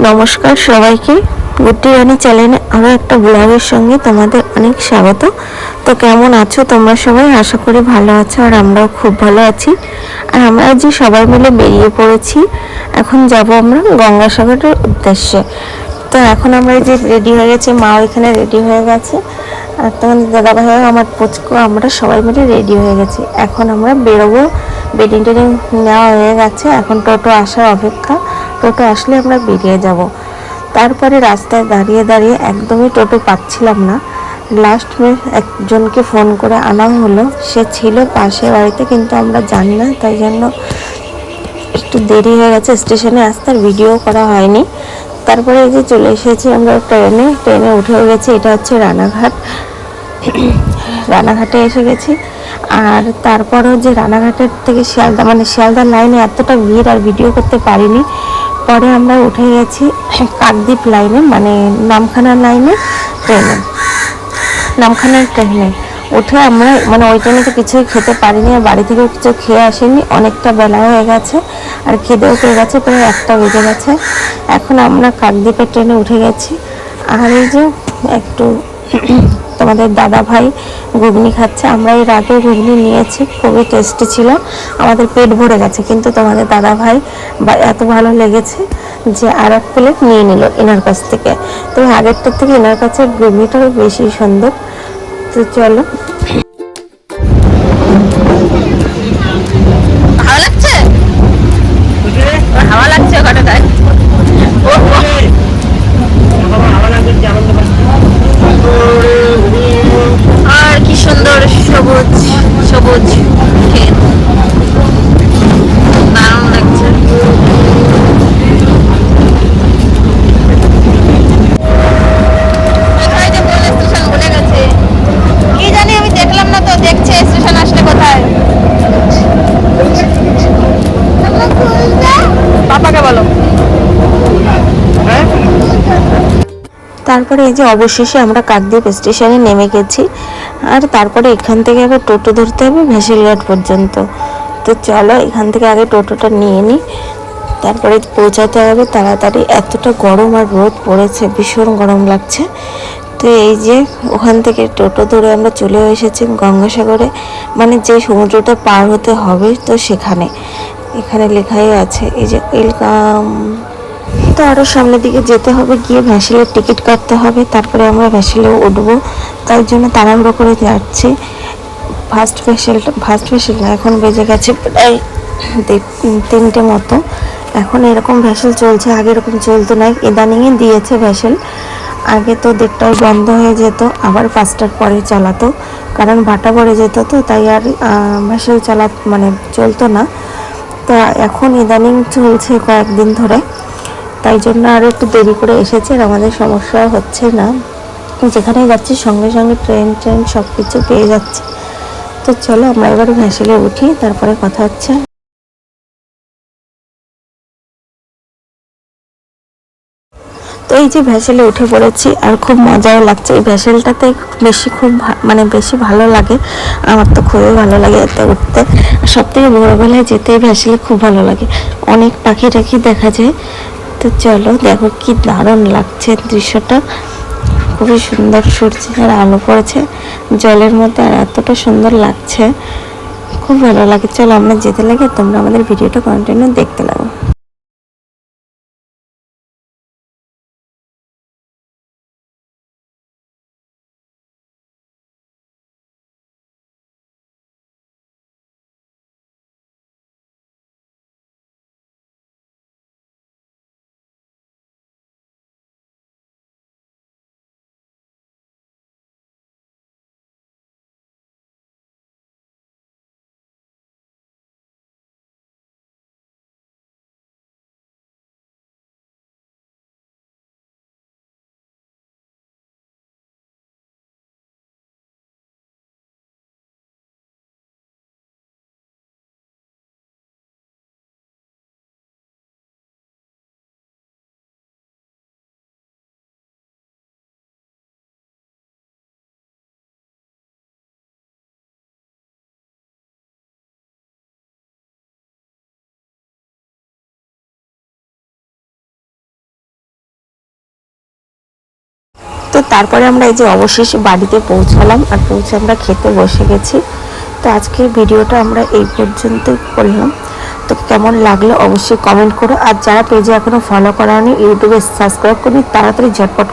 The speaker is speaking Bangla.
নমস্কার সবাইকে, গুড্ডি রানী চ্যানেলে আরও একটা ব্লগের সঙ্গে তোমাদের অনেক স্বাগত। তো কেমন আছো তোমরা সবাই? আশা করি ভালো আছো, আর আমরাও খুব ভালো আছি। আর আমরা যে সবাই মিলে বেরিয়ে পড়েছি, এখন যাব আমরা গঙ্গাসাগরের উদ্দেশ্যে। তো এখন আমরা যে রেডি হয়ে গেছি, মা ওইখানে রেডি হয়ে গেছে, আর তোমাদের দাদাভাই আমার পুচকু আমরা সবাই মিলে রেডি হয়ে গেছি। এখন আমরা বেরোবো, বেডিং টেডিং নেওয়া হয়ে গেছে, এখন টোটো আসার অপেক্ষা। টোটো আসলে আমরা বেরিয়ে যাব। তারপরে রাস্তায় দাঁড়িয়ে দাঁড়িয়ে একদমই টোটো পাচ্ছিলাম না। লাস্ট একজনকে ফোন করে আনা হলো, সে ছিল পাশের বাড়িতে, কিন্তু আমরা জানি না, তাই জন্য একটু দেরি হয়ে গেছে স্টেশনে আসতে, আর ভিডিও করা হয়নি। তারপরে এই যে চলে এসেছি আমরা ট্রেনে উঠে গেছি। এটা হচ্ছে রানাঘাট, রানাঘাটে এসে গেছি। আর তারপরেও যে রানাঘাটের থেকে শিয়ালদা, মানে শিয়ালদার লাইনে এতটা ভিড়, আর ভিডিও করতে পারিনি। পরে আমরা উঠে গেছি কাকদ্বীপ লাইনে, মানে নামখানা লাইনে ট্রেনে, নামখানার ট্রেনে উঠে আমরা, মানে ওই ট্রেনে তো কিছুই খেতে পারিনি, আর বাড়ি থেকেও কিছু খেয়ে আসিনি, অনেকটা বেলা হয়ে গেছে, আর খিদেও পেয়ে গেছে, প্রায় 1টা বেজে গেছে। এখন আমরা কাকদ্বীপের ট্রেনে উঠে গেছি। আর এই যে একটু তোমাদের দাদা ভাই ঘুগনি খাচ্ছে। আমরা এর আগে ঘুগনি নিয়েছি, খুবই টেস্টি ছিল, আমাদের পেট ভরে গেছে, কিন্তু তোমাদের দাদা ভাই এত ভালো লেগেছে যে আর এক প্লেট নিয়ে নিল এনার কাছ থেকে। তো আগেরটার থেকে এনার কাছে ঘুগনিটাও বেশি সুন্দর। তো চলো, ভালো লাগছে, হাওয়া লাগছে ওখানে, তাই আর কি সুন্দর সবুজ সবুজ ক্ষেত, দারুণ লাগছে। কোথায় যে বললে স্টেশন ভুলে গেছে, কি জানি, আমি দেখলাম না তো, দেখছে স্টেশন আসলে কোথায়। পাপাকে বলো। তারপরে এই যে অবশেষে আমরা কাকদ্বীপ স্টেশনে নেমে গেছি। আর তারপরে এখান থেকে আবার টোটো ধরতে হবে ভেসেলঘাট পর্যন্ত। তো চলো এখান থেকে আগে টোটোটা নিয়ে নিই, তারপরে পৌঁছাতে হবে তাড়াতাড়ি। এতটা গরম আর রোদ পড়েছে, ভীষণ গরম লাগছে। তো এই যে ওখান থেকে টোটো ধরে আমরা চলে এসেছি গঙ্গাসাগরে, মানে যে সমুদ্রটা পার হতে হবে, তো সেখানে এখানে লেখাই আছে এই যে ওয়েলকাম। তো আরও সামনের দিকে যেতে হবে, গিয়ে ভ্যাসেলের টিকিট কাটতে হবে, তারপরে আমরা ভ্যাসেলে উঠবো। তাই জন্য তাড়াহুড়ো করে যাচ্ছি। ফার্স্ট ভ্যাসেল না, এখন বেজে গেছে প্রায় 3টে মতো। এখন এরকম ভ্যাসেল চলছে, আগে এরকম চলতো না, ইদানিংয়ে দিয়েছে ভ্যাসেল। আগে তো 1:30টায় বন্ধ হয়ে যেত, আবার 5টার পরে চালাতো, কারণ ভাটা পড়ে যেত, তো তাই আর ভ্যাসেল মানে চলতো না। তা এখন ইদানিং চলছে কয়েকদিন ধরে, তাই জন্য আরও একটু দেরি করে এসেছে, আর আমাদের সমস্যা হচ্ছে না, যেখানে যাচ্ছি সঙ্গে সঙ্গে ট্রেন সব কিছু পেয়ে যাচ্ছে। তো চলো আমরা এবার ভ্যাসেলে উঠি, তারপরে কথা হচ্ছে। তো এই যে ভ্যাসেলে উঠে পড়েছি, আর খুব মজাও লাগছে। এই ভ্যাসেলটাতে মানে বেশি ভালো লাগে, আমার তো খুবই ভালো লাগে এতে উঠতে। সব থেকে ভোরবেলায় যেতে এই ভ্যাসেলে খুব ভালো লাগে, অনেক পাখি টাখি দেখা যায়। তো চলো, দেখো কি দারুণ লাগছে দৃশ্যটা, খুবই সুন্দর, সূর্যের আলো পড়েছে জলের মধ্যে, আর এতটা সুন্দর লাগছে, খুব ভালো লাগে। চলো আমরা যেতে লাগে, তোমরা আমাদের ভিডিওটা কন্টিনিউ দেখতে লাগো। তারপরে আমরা এই যে অবশেষে বাড়িতে পৌঁছালাম, আর পৌঁছে আমরা খেতে বসে গেছি। তো আজকের ভিডিওটা আমরা এই পর্যন্তই করলাম। তো কেমন লাগলো অবশ্যই কমেন্ট করো, আর যারা পেজে এখনো ফলো করা হয়নি ইউটিউবে সাবস্ক্রাইব করবি তাড়াতাড়ি ঝটপট